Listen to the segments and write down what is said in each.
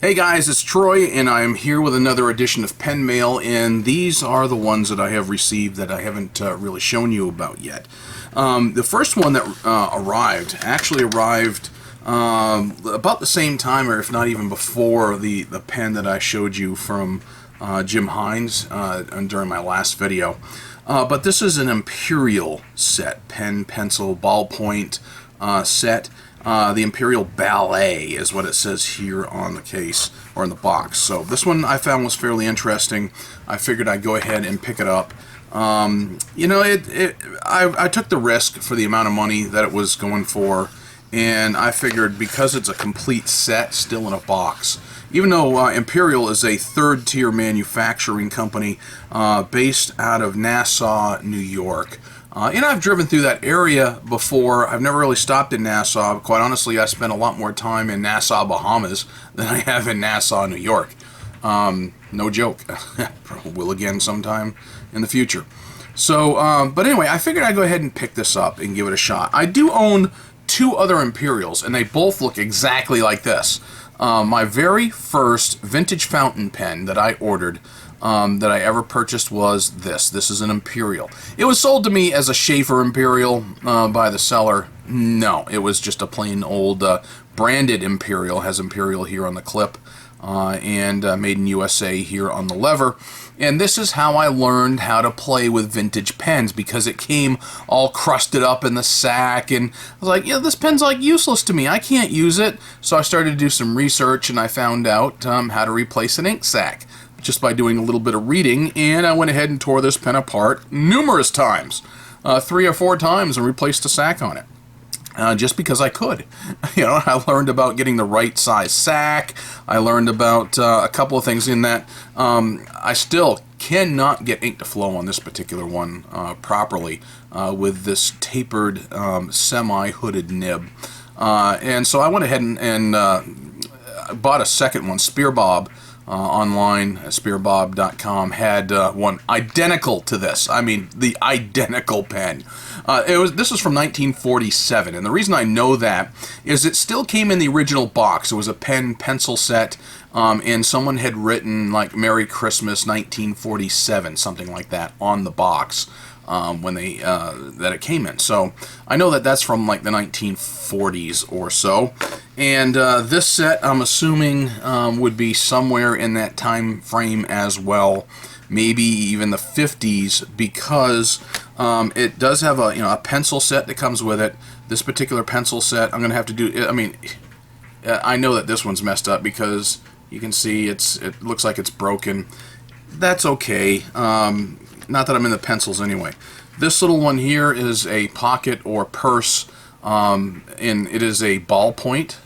Hey guys, it's Troy, and I'm here with another edition of Pen Mail, and these are the ones that I have received that I haven't really shown you about yet. The first one that actually arrived about the same time, or if not even before, the pen that I showed you from Jim Hines during my last video. But this is an Imperial set, pen, pencil, ballpoint set. The Imperial Ballet is what it says here on the case, or in the box. So this one I found was fairly interesting. I figured I'd go ahead and pick it up. You know, I took the risk for the amount of money that it was going for, and I figured because it's a complete set still in a box, even though Imperial is a third-tier manufacturing company based out of Nassau, New York. And I've driven through that area before. I've never really stopped in Nassau. Quite honestly, I spent a lot more time in Nassau, Bahamas than I have in Nassau, New York. No joke. Will again sometime in the future. So, but anyway, I figured I'd go ahead and pick this up and give it a shot. I do own two other Imperials, and they both look exactly like this. My very first vintage fountain pen that I ordered that I ever purchased was this. This is an Imperial. It was sold to me as a Schaefer Imperial by the seller. No, it was just a plain old branded Imperial. Has Imperial here on the clip and made in USA here on the lever. And this is how I learned how to play with vintage pens, because it came all crusted up in the sack, and I was like, yeah, this pen's like useless to me. I can't use it. So I started to do some research, and I found out how to replace an ink sac just by doing a little bit of reading, and I went ahead and tore this pen apart numerous times, 3 or 4 times, and replaced a sack on it. Just because I could. You know, I learned about getting the right size sack. I learned about a couple of things in that. I still cannot get ink to flow on this particular one properly with this tapered semi-hooded nib. And so I went ahead and bought a second one, Spearbob. Online, spearbob.com, had one identical to this. I mean, the identical pen. This was from 1947, and the reason I know that is it still came in the original box. It was a pen-pencil set, and someone had written, like, Merry Christmas 1947, something like that, on the box when that it came in. So I know that that's from, like, the 1940s or so. And this set, I'm assuming, would be somewhere in that time frame as well, maybe even the 50s, because it does have a pencil set that comes with it. This particular pencil set, I'm going to have to do. I mean, I know that this one's messed up because you can see it looks like it's broken. That's okay. Not that I'm in the pencils anyway. This little one here is a pocket or purse. And it is a ballpoint,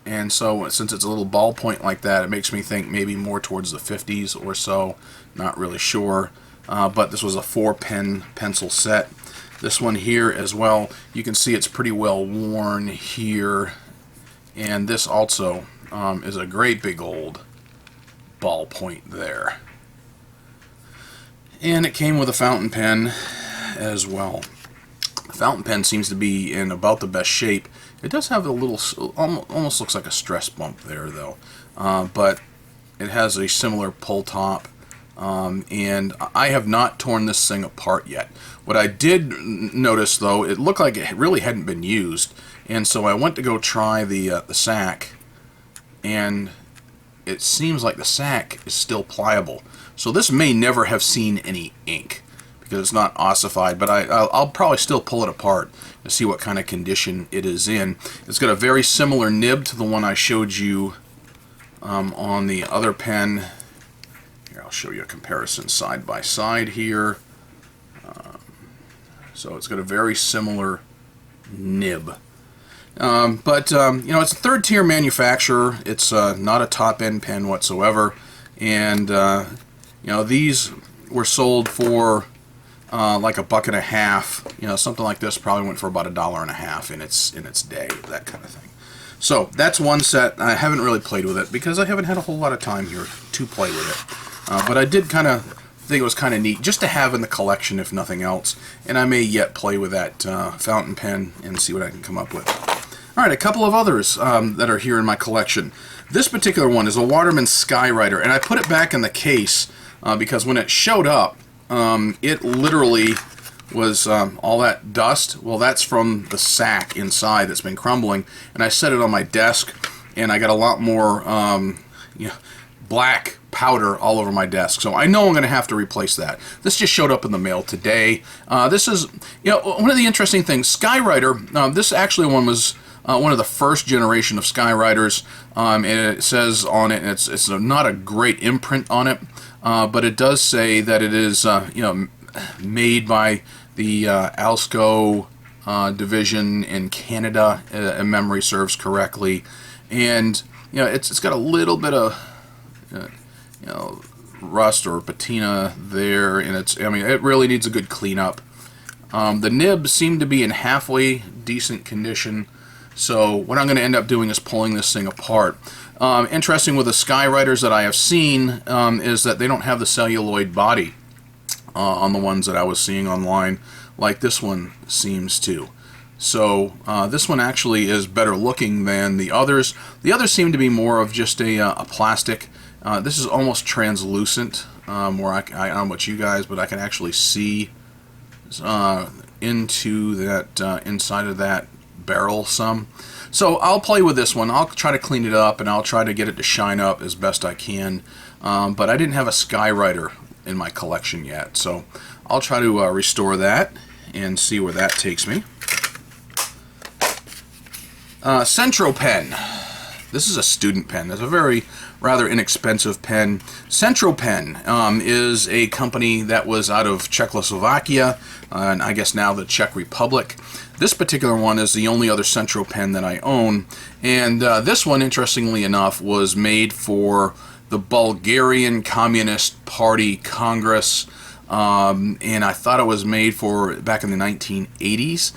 and so since it's a little ballpoint like that, it makes me think maybe more towards the 50s or so. Not really sure, but this was a 4-pen pencil set. This one here as well, you can see it's pretty well worn here, and this also is a great big old ballpoint there. And it came with a fountain pen as well. The fountain pen seems to be in about the best shape. It does have a little, almost looks like a stress bump there though, but it has a similar pull top, and I have not torn this thing apart yet. What I did notice though, it looked like it really hadn't been used, and so I went to go try the sack, and it seems like the sack is still pliable. So this may never have seen any ink, because it's not ossified, but I'll probably still pull it apart to see what kind of condition it is in. It's got a very similar nib to the one I showed you on the other pen. Here, I'll show you a comparison side by side here. So it's got a very similar nib. But you know, it's a third-tier manufacturer. It's not a top-end pen whatsoever, and you know, these were sold for like $1.50. You know, something like this probably went for about $1.50 in its day, that kind of thing. So that's one set. I haven't really played with it because I haven't had a whole lot of time here to play with it. But I did kind of think it was kind of neat just to have in the collection, if nothing else. And I may yet play with that fountain pen and see what I can come up with. All right, a couple of others that are here in my collection. This particular one is a Waterman Skywriter, and I put it back in the case because when it showed up, it literally was all that dust. Well, that's from the sack inside that's been crumbling, and I set it on my desk, and I got a lot more black powder all over my desk. So I know I'm going to have to replace that. This just showed up in the mail today. This is, one of the interesting things. Skywriter, this actually one was one of the first generation of Skywriters, and it says on it, and it's not a great imprint on it, but it does say that it is, made by the Alsco division in Canada, if memory serves correctly, and it's got a little bit of rust or patina there, and it really needs a good cleanup. The nib seemed to be in halfway decent condition, so what I'm going to end up doing is pulling this thing apart. Interesting with the Skywriters that I have seen is that they don't have the celluloid body on the ones that I was seeing online, like this one seems to. So this one actually is better looking than the others. The others seem to be more of just a plastic. This is almost translucent, where I don't know about you guys, but I can actually see into that inside of that barrel some. So I'll play with this one. I'll try to clean it up, and I'll try to get it to shine up as best I can. But I didn't have a Skywriter in my collection yet, so I'll try to restore that and see where that takes me. Centropen. This is a student pen. It's a rather inexpensive pen. Centropen is a company that was out of Czechoslovakia, and I guess now the Czech Republic. This particular one is the only other Centropen that I own, and this one, interestingly enough, was made for the Bulgarian Communist Party Congress, and I thought it was made for back in the 1980s.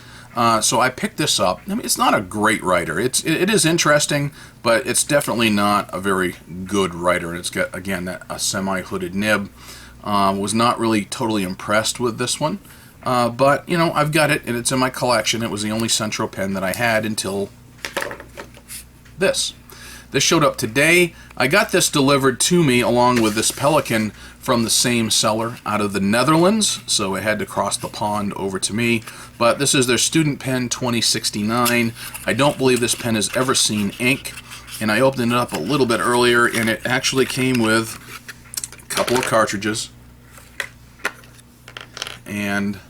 So I picked this up. I mean, it's not a great writer. It is interesting, but it's definitely not a very good writer. It's got, again, a semi-hooded nib. Was not really totally impressed with this one. But, I've got it, and it's in my collection. It was the only Centropen that I had until this. This showed up today. I got this delivered to me along with this Pelikan from the same seller out of the Netherlands, so it had to cross the pond over to me. But this is their Student Pen 2069. I don't believe this pen has ever seen ink, and I opened it up a little bit earlier, and it actually came with a couple of cartridges, and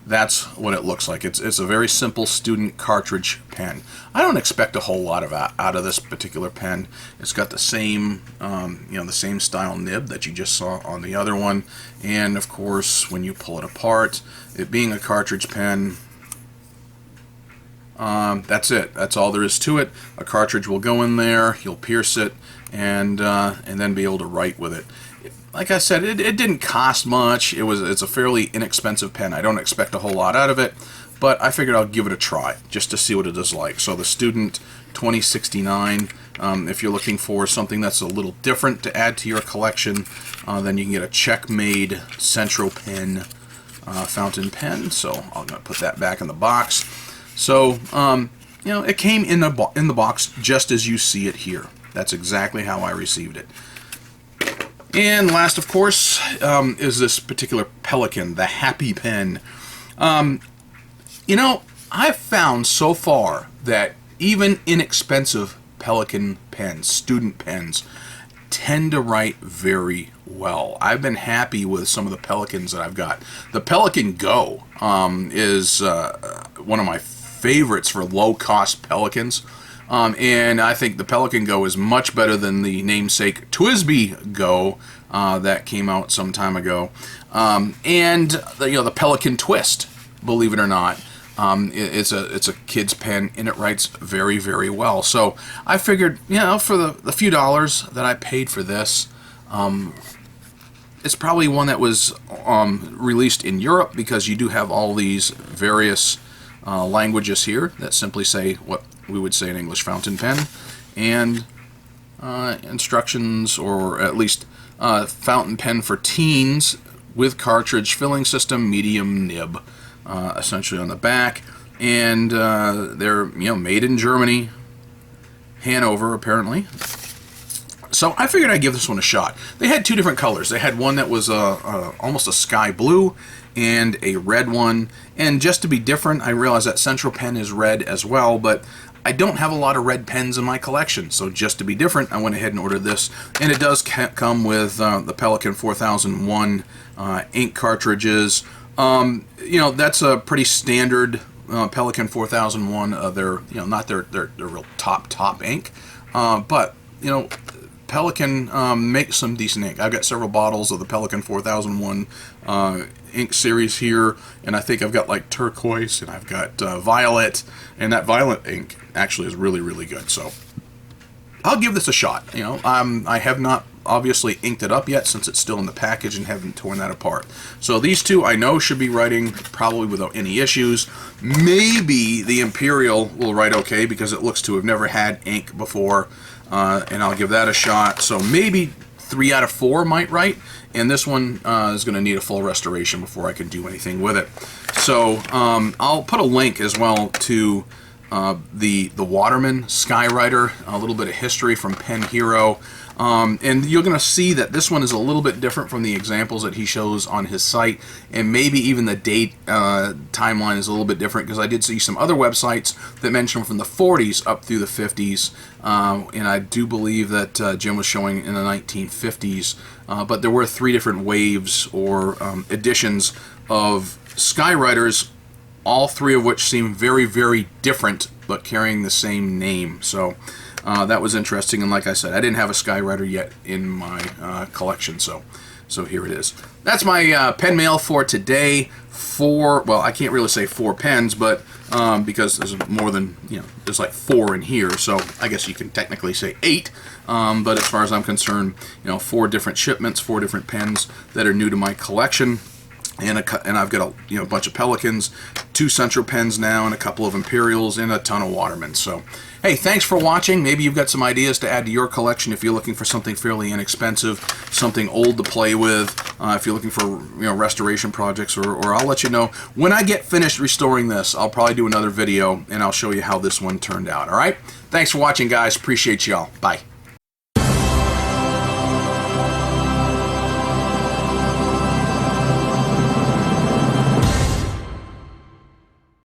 that's what it looks like. It's a very simple student cartridge pen. I don't expect a whole lot out of this particular pen. It's got the same, the same style nib that you just saw on the other one, and of course, when you pull it apart, it being a cartridge pen, that's it. That's all there is to it. A cartridge will go in there. You'll pierce it, and then be able to write with it. Like I said, it didn't cost much. It's a fairly inexpensive pen. I don't expect a whole lot out of it, but I figured I'll give it a try just to see what it is like. So the Student 2069, if you're looking for something that's a little different to add to your collection, then you can get a Czech-made Centropen fountain pen. So I'm going to put that back in the box. So it came in the box just as you see it here. That's exactly how I received it. And last, of course, is this particular Pelikan, the Happy Pen. I've found so far that even inexpensive Pelikan pens, student pens, tend to write very well. I've been happy with some of the Pelikans that I've got. The Pelikan Go is one of my favorites for low-cost Pelikans. And I think the Pelikan Go is much better than the namesake TWSBI Go that came out some time ago. And the Pelikan Twist, believe it or not, it's a kid's pen, and it writes very, very well. So I figured, for the few dollars that I paid for this, it's probably one that was released in Europe, because you do have all these various languages here that simply say what we would say in English, fountain pen, and instructions, or at least fountain pen for teens with cartridge filling system, medium nib, essentially on the back. and they're made in Germany, Hanover apparently. So I figured I'd give this one a shot. They had two different colors. They had one that was almost a sky blue and a red one. And just to be different, I realized that Centropen is red as well, but I don't have a lot of red pens in my collection. So just to be different, I went ahead and ordered this. And it does come with the Pelikan 4001 ink cartridges. That's a pretty standard Pelikan 4001. They're not their real top ink, but Pelikan makes some decent ink. I've got several bottles of the Pelikan 4001 ink series here, and I think I've got like turquoise, and I've got violet, and that violet ink actually is really, really good. So I'll give this a shot. I have not obviously inked it up yet since it's still in the package and haven't torn that apart. So these two I know should be writing probably without any issues. Maybe the Imperial will write okay because it looks to have never had ink before, and I'll give that a shot. So maybe 3 out of 4 might write, and this one is going to need a full restoration before I can do anything with it. So I'll put a link as well to the Waterman Sky Writer, a little bit of history from Pen Hero. And you're going to see that this one is a little bit different from the examples that he shows on his site, and maybe even the date timeline is a little bit different, because I did see some other websites that mention from the 40s up through the 50s, and I do believe that Jim was showing in the 1950s, but there were 3 different waves or editions of Skywriters, all 3 of which seem very, very different, but carrying the same name. So that was interesting, and like I said, I didn't have a Skywriter yet in my collection, so here it is. That's my pen mail for today. Well, I can't really say 4 pens, but because there's more than, there's like 4 in here, so I guess you can technically say 8. But as far as I'm concerned, 4 different shipments, 4 different pens that are new to my collection. And I've got a bunch of Pelikans, 2 Centropens now, and a couple of Imperials, and a ton of Watermans. So, hey, thanks for watching. Maybe you've got some ideas to add to your collection if you're looking for something fairly inexpensive, something old to play with. If you're looking for restoration projects, or I'll let you know when I get finished restoring this. I'll probably do another video, and I'll show you how this one turned out. All right? Thanks for watching, guys. Appreciate y'all. Bye.